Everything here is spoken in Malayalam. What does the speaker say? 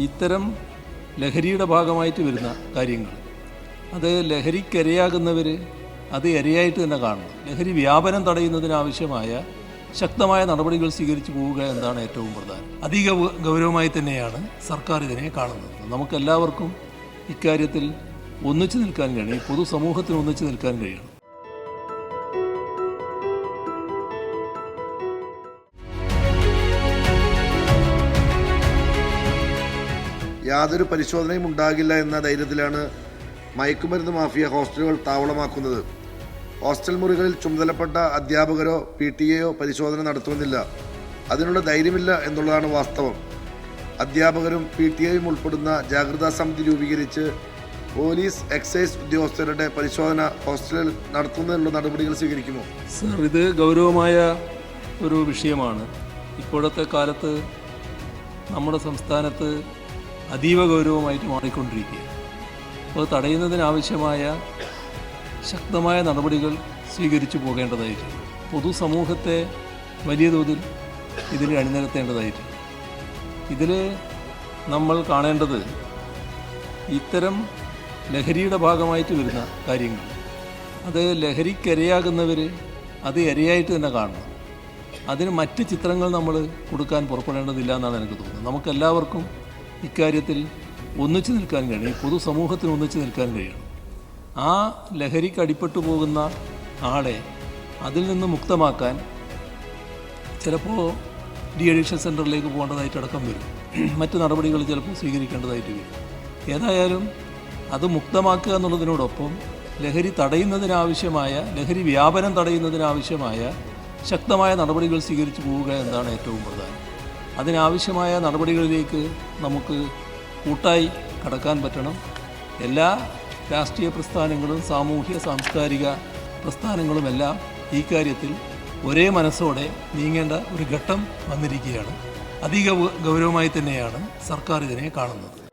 ഇത്തരം ലഹരിയുടെ ഭാഗമായിട്ട് വരുന്ന കാര്യങ്ങൾ അത് ലഹരിക്കിരയാകുന്നവർ അത് ഇരയായിട്ട് തന്നെ കാണണം. ലഹരി വ്യാപനം തടയുന്നതിനാവശ്യമായ ശക്തമായ നടപടികൾ സ്വീകരിച്ചു പോവുക എന്നതാണ് ഏറ്റവും പ്രധാനം. അധിക ഗൗരവമായി തന്നെയാണ് സർക്കാർ ഇതിനെ കാണുന്നത്. നമുക്കെല്ലാവർക്കും ഇക്കാര്യത്തിൽ ഒന്നിച്ചു നിൽക്കാൻ കഴിയും, പൊതുസമൂഹത്തിന് ഒന്നിച്ചു നിൽക്കാൻ കഴിയണം. യാതൊരു പരിശോധനയും ഉണ്ടാകില്ല എന്ന ധൈര്യത്തിലാണ് മയക്കുമരുന്ന് മാഫിയ ഹോസ്റ്റലുകൾ താവളമാക്കുന്നത്. ഹോസ്റ്റൽ മുറികളിൽ ചുമതലപ്പെട്ട അധ്യാപകരോ PTA പരിശോധന നടത്തുമെന്നില്ല. അതിനുള്ള ധൈര്യമില്ല എന്നുള്ളതാണ് വാസ്തവം. അധ്യാപകരും PTA ഉൾപ്പെടുന്ന ജാഗ്രതാ സമിതി രൂപീകരിച്ച് പോലീസ് എക്സൈസ് ഉദ്യോഗസ്ഥരുടെ പരിശോധന ഹോസ്റ്റലിൽ നടത്തുന്നതിനുള്ള നടപടികൾ സ്വീകരിക്കുമോ? സർ, ഇത് ഗൗരവമായ ഒരു വിഷയമാണ്. ഇപ്പോഴത്തെ കാലത്ത് നമ്മുടെ സംസ്ഥാനത്ത് അതീവ ഗൗരവമായിട്ട് മാറിക്കൊണ്ടിരിക്കുകയാണ്. അപ്പോൾ തടയുന്നതിനാവശ്യമായ ശക്തമായ നടപടികൾ സ്വീകരിച്ചു പോകേണ്ടതായിട്ടുണ്ട്. പൊതുസമൂഹത്തെ വലിയ തോതിൽ ഇതിൽ അണിനിരത്തേണ്ടതായിട്ടുണ്ട്. ഇതിൽ നമ്മൾ കാണേണ്ടത് ഇത്തരം ലഹരിയുടെ ഭാഗമായിട്ട് വരുന്ന കാര്യങ്ങൾ അത് ലഹരിക്കിരയാകുന്നവർ അത് ഇരയായിട്ട് തന്നെ കാണണം. അതിന് മറ്റ് ചിത്രങ്ങൾ നമ്മൾ കൊടുക്കാൻ പുറപ്പെടേണ്ടതില്ല എന്നാണ് എനിക്ക് തോന്നുന്നത്. നമുക്കെല്ലാവർക്കും ഇക്കാര്യത്തിൽ ഒന്നിച്ചു നിൽക്കാൻ കഴിയും, പൊതുസമൂഹത്തിന് ഒന്നിച്ചു നിൽക്കാൻ കഴിയണം. ആ ലഹരിക്ക് അടിപ്പെട്ടു പോകുന്ന ആളെ അതിൽ നിന്ന് മുക്തമാക്കാൻ ചിലപ്പോൾ അഡിക്ഷൻ സെൻ്ററിലേക്ക് പോകേണ്ടതായിട്ട് അടക്കം വരും. മറ്റ് നടപടികൾ ചിലപ്പോൾ സ്വീകരിക്കേണ്ടതായിട്ട് വരും. ഏതായാലും അത് മുക്തമാക്കുക എന്നുള്ളതിനോടൊപ്പം ലഹരി തടയുന്നതിനാവശ്യമായ, ലഹരി വ്യാപനം തടയുന്നതിനാവശ്യമായ ശക്തമായ നടപടികൾ സ്വീകരിച്ചു പോവുക എന്നതാണ് ഏറ്റവും പ്രധാനം. അതിനാവശ്യമായ നടപടികളിലേക്ക് നമുക്ക് കൂട്ടായി കടക്കാൻ പറ്റണം. എല്ലാ രാഷ്ട്രീയ പ്രസ്ഥാനങ്ങളും സാമൂഹ്യ സാംസ്കാരിക പ്രസ്ഥാനങ്ങളുമെല്ലാം ഈ കാര്യത്തിൽ ഒരേ മനസ്സോടെ നീങ്ങേണ്ട ഒരു ഘട്ടം വന്നിരിക്കുകയാണ്. അധിക ഗൗരവമായി തന്നെയാണ് സർക്കാർ ഇതിനെ കാണുന്നത്.